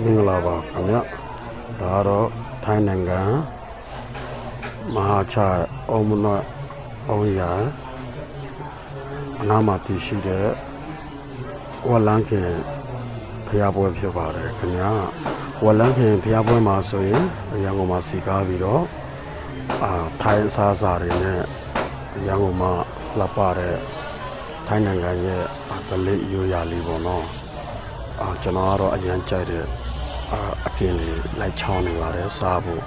မင်္ဂလာပါခင်ဗျဒါကတော့ထိုင်းနိုင်ငံမဟာချိုင်အောင်မနော့အောင်ရအနားမှာတည်ရှိတဲ့ဝလန်းခင်ဖျားပွဲဖြစ်ပါတယ်ခင်ဗျဝလန်းခင်ဖျားပွဲမှာဆိုရင်အရန်ကုန်မှာစီကားပြီးတော့ထိုင်းအစားအစာတွေနဲ့အရန်ကုန်မှာလှပတဲ့ထိုင်းနိုင်ငံရဲ့ဒလိရိုးရာလေးပေါ့နော်ကျွန်တော်ကတော့အရန်ကြိုက်တဲ့အခင်းလေးလိုက်ချောင်းနေပါတယ်စားဖို့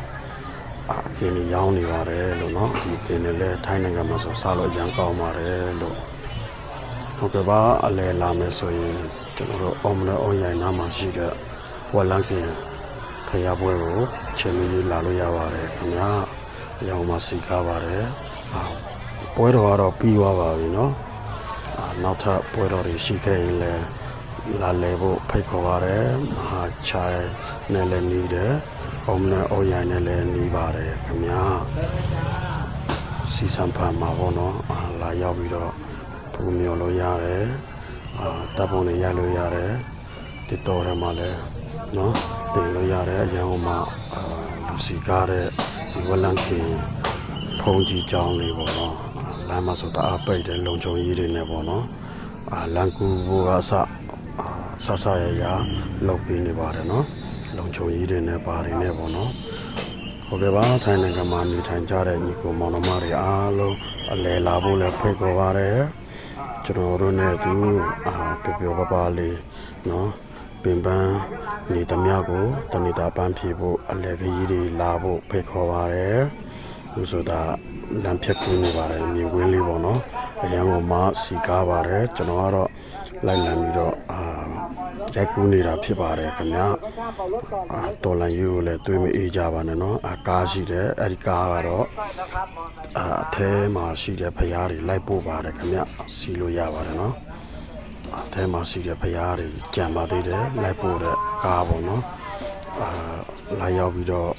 အခင်းလေးရောင်းနေပါတယ်လို့เนาะဒီအခင်းလေးလည်းထိုင်းနိုင်ငံမှာဆိုစားလို့အရန်ကောင်းပါတယ်လို့ဟုတ်ကဲ့ပါအလဲလာမယ်ဆိုရင်ကျွန်တော်တို့အောင်မလဲအောင်ရိုင်နားမှာရှိတဲ့ဝလန်းခင်ဖျားပွဲကိုချိန်မီလာလို့ရပါတယ်ခင်ဗျာအရောင်မှာစီကားပါတယ်ပွဲတော်ကတော့ပြီးသွားပါပြီเนาะနောက်ထပ်ပွဲတော်တွေရှိခဲ့ရင်လည်းလာလဲဖို့ဖိတ်ခေါ်ပါတယ်မဟာချိုင်နဲ့လည်းနေတယ်အောင်မလဲအောင်ရိုင်နဲ့လည်းနေပါတယ်ခင်ဗျာစီစံဖန်မှာပေါ့နော်လာရောက်ပြီးတော့ဖူမျောလို့ရတယ်တပ်ပုံတွေရလို့ရတယ်ဒီတော်ထဲမှာလည်းနော်တင်လို့ရတယ်အရန်ဟိုမှာလူစီကားတဲ့ဒီဝလန်ကင်ဖုန်ကြီးကြောင်းလေးပေါ့နော်လမ်းမှာဆိုတအားပိတ်တယ်လုံခြုံရေးတွေနဲ့ပေါ့နော်လန်ကူဘောကဆဆရရလောက်ပြီးနေပါတယ်နော်လုံခြုံရေးတွေနဲ့ပါတယ်နဲ့ပေါ့နော်ဟုတ်ကဲ့ပါထိုင်းနိုင်ငံမှာနေထိုင်ကြတဲ့ညီကိုမောင်နှမတွေအားလုံးအလဲလာဖို့လည်းဖိတ်ခေါ်ပါတယ်ကျွန်တော်တို့နဲ့သူပျော်ပျော်ပါပါလေးနော်ပင်ပန်းနေသမျှကိုတနေတာပန်းဖြေဖို့အလဲကြီးတွေလာဖို့ဖိတ်ခေါ်ပါတယ်ဥဆိုတာလမ်းဖြတ်ကူးနေပါတယ်မြင်ကွင်းလေးပေါ့နော်အရန်ကိုမှစီကားပါတယ်ကျွန်တော်ကတော့လိုက်လံပြီးတော့ရိုက်ကူးနေတာဖြစ်ပါတယ်ခင်ဗျာတော်လန်ယူကိုလည်းတွေးမအေးကြပါနဲ့နော်ကားရှိတယ်အဲ့ဒီကားကတော့အထဲမှာရှိတဲ့ဖျားတွေလိုက်ပို့ပါတယ်ခင်ဗျစီလို့ရပါတယ်နော်အထဲမှာရှိတဲ့ဖျားတွေကြံပါသေးတယ်လိုက်ပို့တဲ့ကားပေါ့နော်လာရောက်ပြီးတော့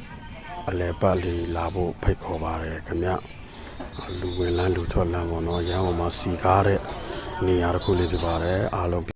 အလဲပတ်လေးလာဖို့ဖိတ်ခေါ်ပါတယ်ခင်ဗျလူဝင်လန်းလူထွက်လန်းပေါ့နော်ရန်ကုန်မှာစီကားတဲ့နေရာတစ်ခုလေးဖြစ်ပါတယ်အားလုံး